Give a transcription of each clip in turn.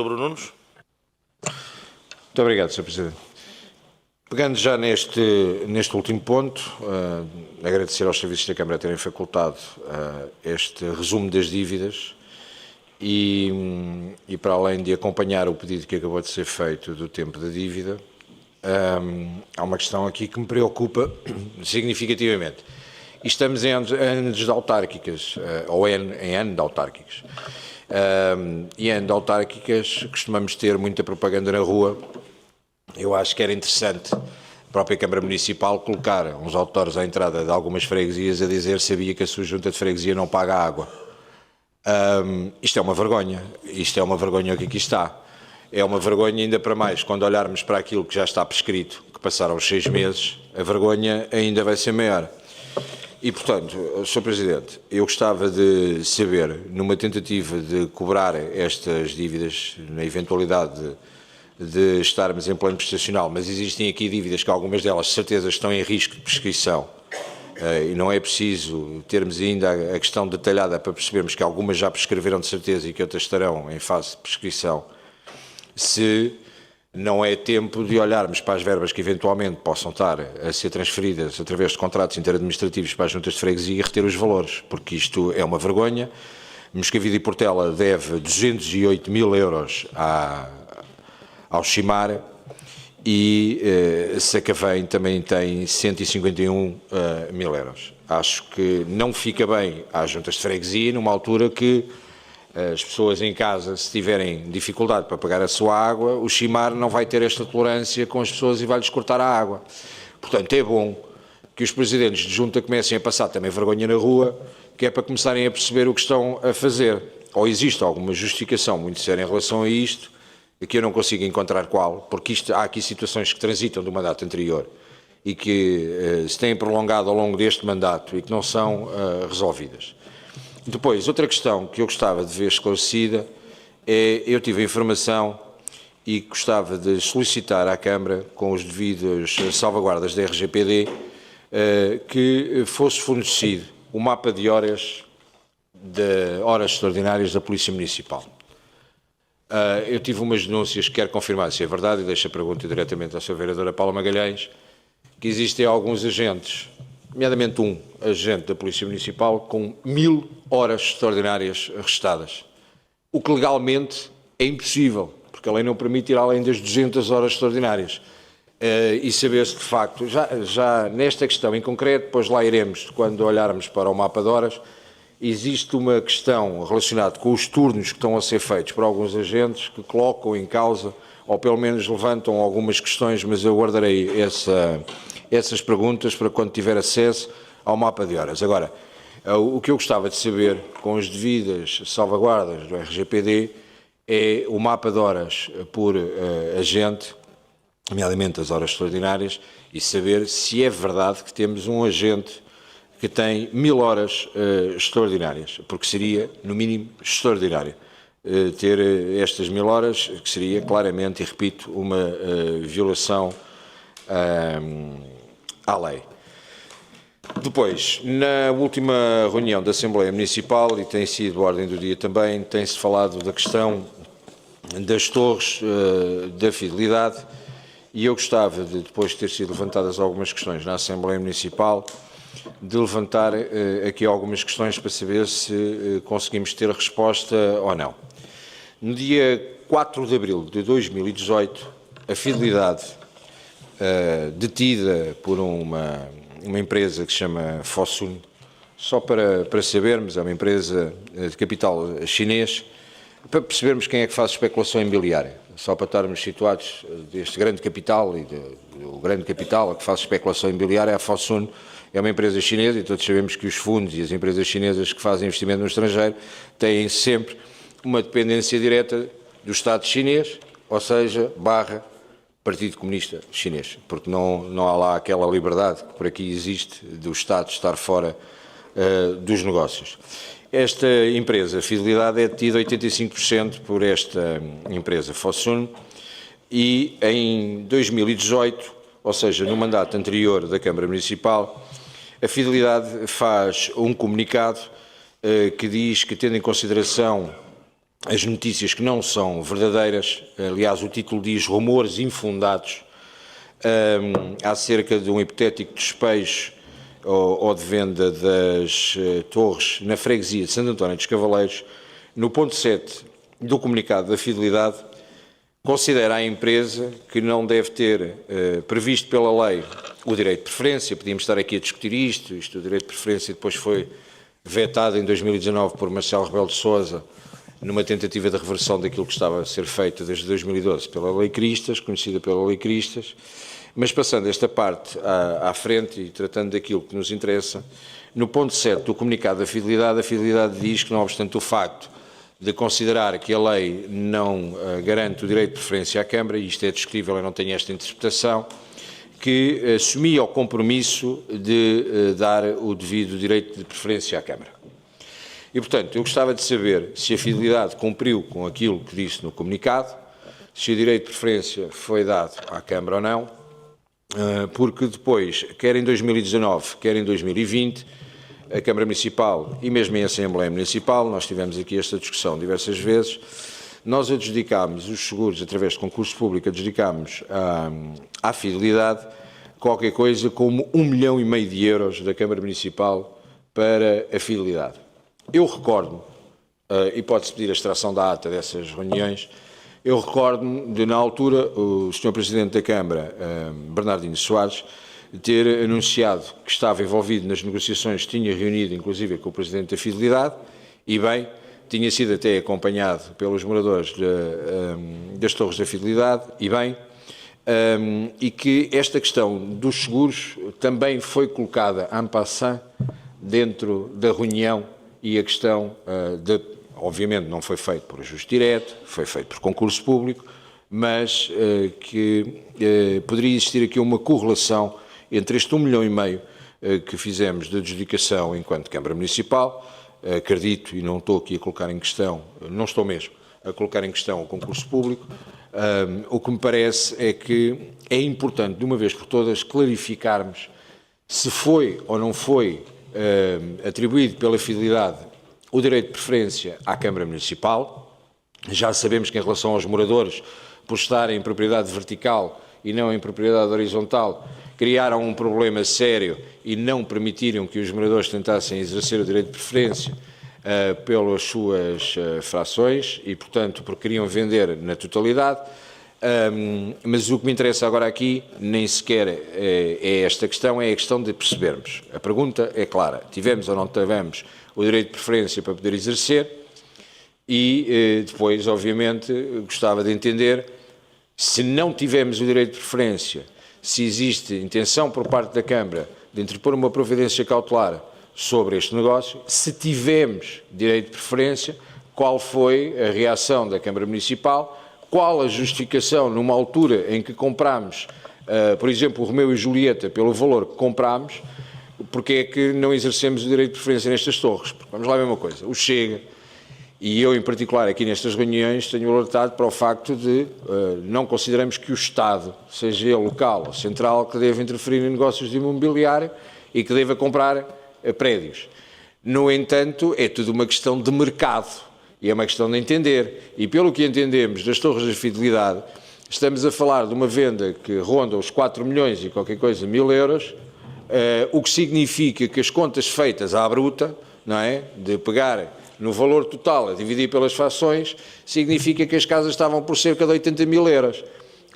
Bruno Nunes. Muito obrigado, Sr. Presidente. Pegando já neste último ponto, agradecer aos serviços da Câmara terem facultado este resumo das dívidas e para além de acompanhar o pedido que acabou de ser feito do tempo da dívida, há uma questão aqui que me preocupa significativamente. Estamos em anos de autárquicas, ou em ano de autárquicas. E em ano de autárquicas costumamos ter muita propaganda na rua. Eu acho que era interessante a própria Câmara Municipal colocar uns outdoors à entrada de algumas freguesias a dizer sabia que a sua junta de freguesia não paga água. Isto é uma vergonha, o que aqui está. É uma vergonha ainda para mais, quando olharmos para aquilo que já está prescrito, que passaram os 6 meses, a vergonha ainda vai ser maior. E, portanto, Sr. Presidente, eu gostava de saber, numa tentativa de cobrar estas dívidas, na eventualidade de estarmos em plano prestacional, mas existem aqui dívidas que algumas delas, de certeza, estão em risco de prescrição, e não é preciso termos ainda a questão detalhada para percebermos que algumas já prescreveram de certeza e que outras estarão em fase de prescrição, se não é tempo de olharmos para as verbas que eventualmente possam estar a ser transferidas através de contratos interadministrativos para as juntas de freguesia e reter os valores, porque isto é uma vergonha. Moscavide e Portela deve 208 mil euros ao Chimar e Sacavém também tem 151 mil euros. Acho que não fica bem às juntas de freguesia numa altura que as pessoas em casa, se tiverem dificuldade para pagar a sua água, o Chimar não vai ter esta tolerância com as pessoas e vai-lhes cortar a água. Portanto, é bom que os presidentes de junta comecem a passar também vergonha na rua, que é para começarem a perceber o que estão a fazer. Ou existe alguma justificação muito séria em relação a isto, que eu não consigo encontrar qual, porque há aqui situações que transitam do mandato anterior e que se têm prolongado ao longo deste mandato e que não são resolvidas. Depois, outra questão que eu gostava de ver esclarecida é, eu tive a informação e gostava de solicitar à Câmara, com os devidos salvaguardas da RGPD, que fosse fornecido o mapa de horas extraordinárias da Polícia Municipal. Eu tive umas denúncias que quero confirmar se é verdade, e deixo a pergunta diretamente à Sra. Vereadora Paula Magalhães, que existem alguns agentes, nomeadamente um agente da Polícia Municipal, com 1000 horas extraordinárias restadas, o que legalmente é impossível, porque a lei não permite ir além das 200 horas extraordinárias. E saber-se de facto, já nesta questão em concreto, depois lá iremos, quando olharmos para o mapa de horas, existe uma questão relacionada com os turnos que estão a ser feitos por alguns agentes que colocam em causa, ou pelo menos levantam algumas questões, mas eu guardarei essas perguntas para quando tiver acesso ao mapa de horas. Agora, o que eu gostava de saber, com as devidas salvaguardas do RGPD, é o mapa de horas por agente, nomeadamente as horas extraordinárias, e saber se é verdade que temos um agente que tem 1000 horas extraordinárias, porque seria, no mínimo, extraordinário ter estas 1000 horas, que seria claramente, e repito, uma violação à lei. Depois, na última reunião da Assembleia Municipal, e tem sido ordem do dia também, tem-se falado da questão das torres da fidelidade, e eu gostava de, depois de ter sido levantadas algumas questões na Assembleia Municipal, de levantar aqui algumas questões para saber se conseguimos ter resposta ou não. No dia 4 de abril de 2018, a fidelidade detida por uma empresa que se chama Fosun, só para sabermos, é uma empresa de capital chinês, para percebermos quem é que faz especulação imobiliária, só para estarmos situados deste grande capital e do grande capital que faz especulação imobiliária. A Fosun é uma empresa chinesa e todos sabemos que os fundos e as empresas chinesas que fazem investimento no estrangeiro têm sempre uma dependência direta do Estado chinês, ou seja, Partido Comunista Chinês, porque não há lá aquela liberdade que por aqui existe do Estado estar fora dos negócios. Esta empresa, Fidelidade, é detida 85% por esta empresa Fosun e em 2018, ou seja, no mandato anterior da Câmara Municipal, a Fidelidade faz um comunicado que diz que, tendo em consideração as notícias que não são verdadeiras. Aliás, o título diz rumores infundados acerca de um hipotético despejo ou de venda das torres na freguesia de Santo António dos Cavaleiros. No ponto 7 do comunicado da Fidelidade, considera a empresa que não deve ter previsto pela lei o direito de preferência. Podíamos estar aqui a discutir isto, o direito de preferência depois foi vetado em 2019 por Marcelo Rebelo de Sousa, numa tentativa de reversão daquilo que estava a ser feito desde 2012 pela Lei Cristas, conhecida pela Lei Cristas. Mas passando esta parte à frente e tratando daquilo que nos interessa, no ponto 7 do comunicado da Fidelidade, a Fidelidade diz que, não obstante o facto de considerar que a lei não garante o direito de preferência à Câmara, e isto é discutível, eu não tenho esta interpretação, que assumia o compromisso de dar o devido direito de preferência à Câmara. E, portanto, eu gostava de saber se a Fidelidade cumpriu com aquilo que disse no comunicado, se o direito de preferência foi dado à Câmara ou não, porque depois, quer em 2019, quer em 2020, a Câmara Municipal e mesmo em Assembleia Municipal, nós tivemos aqui esta discussão diversas vezes, nós adjudicámos os seguros, através de concurso público, adjudicámos à Fidelidade qualquer coisa como 1,5 milhão de euros da Câmara Municipal para a Fidelidade. Eu recordo, e pode-se pedir a extração da ata dessas reuniões, eu recordo-me de, na altura, o Sr. Presidente da Câmara, Bernardino Soares, ter anunciado que estava envolvido nas negociações, tinha reunido inclusive com o Presidente da Fidelidade, e bem, tinha sido até acompanhado pelos moradores das Torres da Fidelidade, e bem, e que esta questão dos seguros também foi colocada en passant dentro da reunião, e a questão obviamente não foi feito por ajuste direto, foi feito por concurso público, mas que poderia existir aqui uma correlação entre este 1,5 milhão que fizemos de adjudicação enquanto Câmara Municipal. Acredito, e não estou aqui a colocar em questão, não estou mesmo a colocar em questão o concurso público, o que me parece é que é importante, de uma vez por todas, clarificarmos se foi ou não foi atribuído pela Fidelidade o direito de preferência à Câmara Municipal. Já sabemos que, em relação aos moradores, por estarem em propriedade vertical e não em propriedade horizontal, criaram um problema sério e não permitiram que os moradores tentassem exercer o direito de preferência pelas suas frações e, portanto, porque queriam vender na totalidade. Mas o que me interessa agora aqui nem sequer é esta questão, é a questão de percebermos. A pergunta é clara: tivemos ou não tivemos o direito de preferência para poder exercer? E depois, obviamente, gostava de entender, se não tivemos o direito de preferência, se existe intenção por parte da Câmara de interpor uma providência cautelar sobre este negócio. Se tivemos direito de preferência, qual foi a reação da Câmara Municipal, qual a justificação numa altura em que comprámos, por exemplo, o Romeu e Julieta pelo valor que comprámos, porque é que não exercemos o direito de preferência nestas torres? Porque, vamos lá ver uma coisa, o Chega, e eu em particular aqui nestas reuniões, tenho alertado para o facto de não consideramos que o Estado, seja ele local ou central, que deve interferir em negócios de imobiliário e que deva comprar prédios. No entanto, é tudo uma questão de mercado e é uma questão de entender. E pelo que entendemos das Torres da Fidelidade, estamos a falar de uma venda que ronda os 4 milhões e qualquer coisa mil euros, o que significa que as contas feitas à bruta, não é, de pegar no valor total a dividir pelas frações, significa que as casas estavam por cerca de 80 mil euros.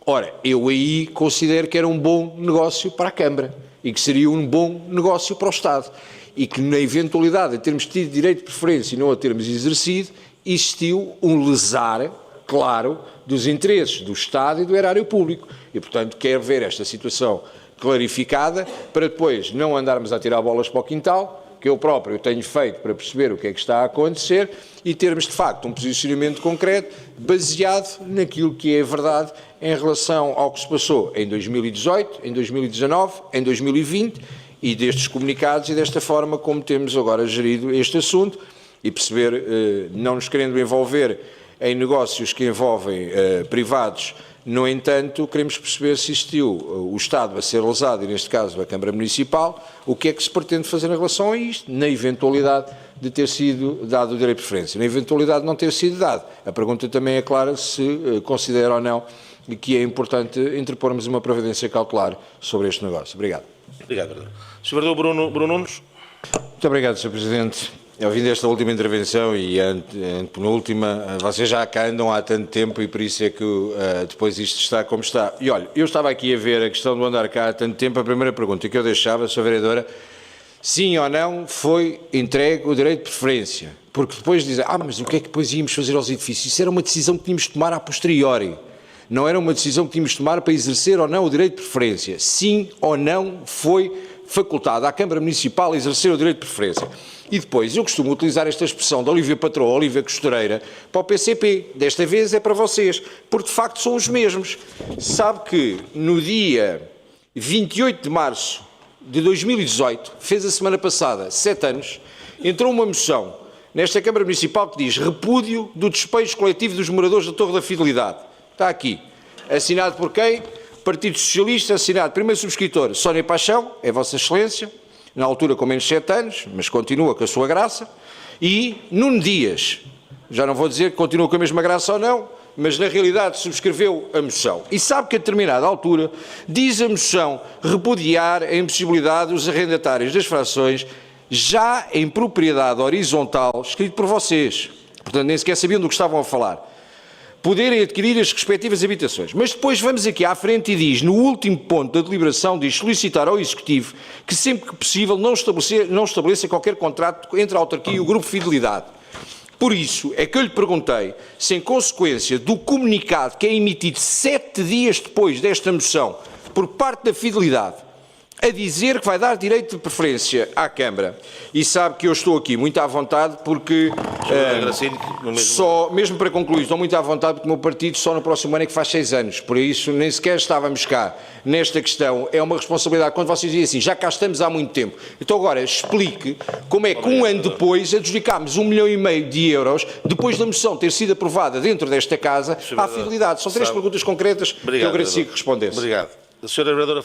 Ora, eu aí considero que era um bom negócio para a Câmara e que seria um bom negócio para o Estado e que, na eventualidade de termos tido direito de preferência e não a termos exercido, existiu um lesar claro dos interesses do Estado e do erário público. E, portanto, quero ver esta situação clarificada para depois não andarmos a tirar bolas para o quintal, que eu próprio tenho feito para perceber o que é que está a acontecer e termos, de facto, um posicionamento concreto baseado naquilo que é verdade em relação ao que se passou em 2018, em 2019, em 2020 e destes comunicados e desta forma como temos agora gerido este assunto e perceber, não nos querendo envolver em negócios que envolvem privados. No entanto, queremos perceber se existiu o Estado a ser lesado, e neste caso a Câmara Municipal, o que é que se pretende fazer em relação a isto, na eventualidade de ter sido dado o direito de preferência. Na eventualidade de não ter sido dado, a pergunta também é clara se considera ou não que é importante interpormos uma providência cautelar sobre este negócio. Obrigado. Obrigado, Vereador. Sr. Vereador Bruno Nunes. Muito obrigado, Sr. Presidente. Ouvindo esta última intervenção e a penúltima, vocês já cá andam há tanto tempo e por isso é que depois isto está como está. E olha, eu estava aqui a ver a questão do andar cá há tanto tempo. A primeira pergunta que eu deixava, Sra. Vereadora, sim ou não foi entregue o direito de preferência? Porque depois dizem, mas o que é que depois íamos fazer aos edifícios? Isso era uma decisão que tínhamos de tomar a posteriori. Não era uma decisão que tínhamos de tomar para exercer ou não o direito de preferência. Sim ou não foi facultado à Câmara Municipal exercer o direito de preferência. E depois, eu costumo utilizar esta expressão de Olívia Patroa, Olívia Costureira, para o PCP. Desta vez é para vocês, porque de facto são os mesmos. Sabe que no dia 28 de março de 2018, fez a semana passada 7 anos, entrou uma moção nesta Câmara Municipal que diz repúdio do despejo coletivo dos moradores da Torre da Fidelidade. Está aqui. Assinado por quem? Partido Socialista, assinado primeiro subscritor Sónia Paixão, é Vossa Excelência, na altura com menos de 7 anos, mas continua com a sua graça, e Nuno Dias, já não vou dizer que continua com a mesma graça ou não, mas na realidade subscreveu a moção. E sabe que a determinada altura diz a moção repudiar a impossibilidade dos arrendatários das frações já em propriedade horizontal, escrito por vocês, portanto nem sequer sabiam do que estavam a falar, poderem adquirir as respectivas habitações. Mas depois vamos aqui à frente e diz, no último ponto da deliberação, diz solicitar ao Executivo que sempre que possível não estabeleça qualquer contrato entre a autarquia e o Grupo Fidelidade. Por isso é que eu lhe perguntei se, em consequência do comunicado que é emitido 7 dias depois desta moção por parte da Fidelidade, a dizer que vai dar direito de preferência à Câmara, e sabe que eu estou aqui muito à vontade porque, mesmo para concluir, estou muito à vontade porque o meu partido só no próximo ano é que faz 6 anos, por isso nem sequer estávamos cá nesta questão, é uma responsabilidade, quando vocês dizem assim, já cá estamos há muito tempo, então agora explique como é que um ano depois adjudicámos 1,5 milhão de euros, depois da moção ter sido aprovada dentro desta casa, à Fidelidade. São 3 perguntas concretas que eu agradecia que respondesse. Obrigado. A senhora Vereadora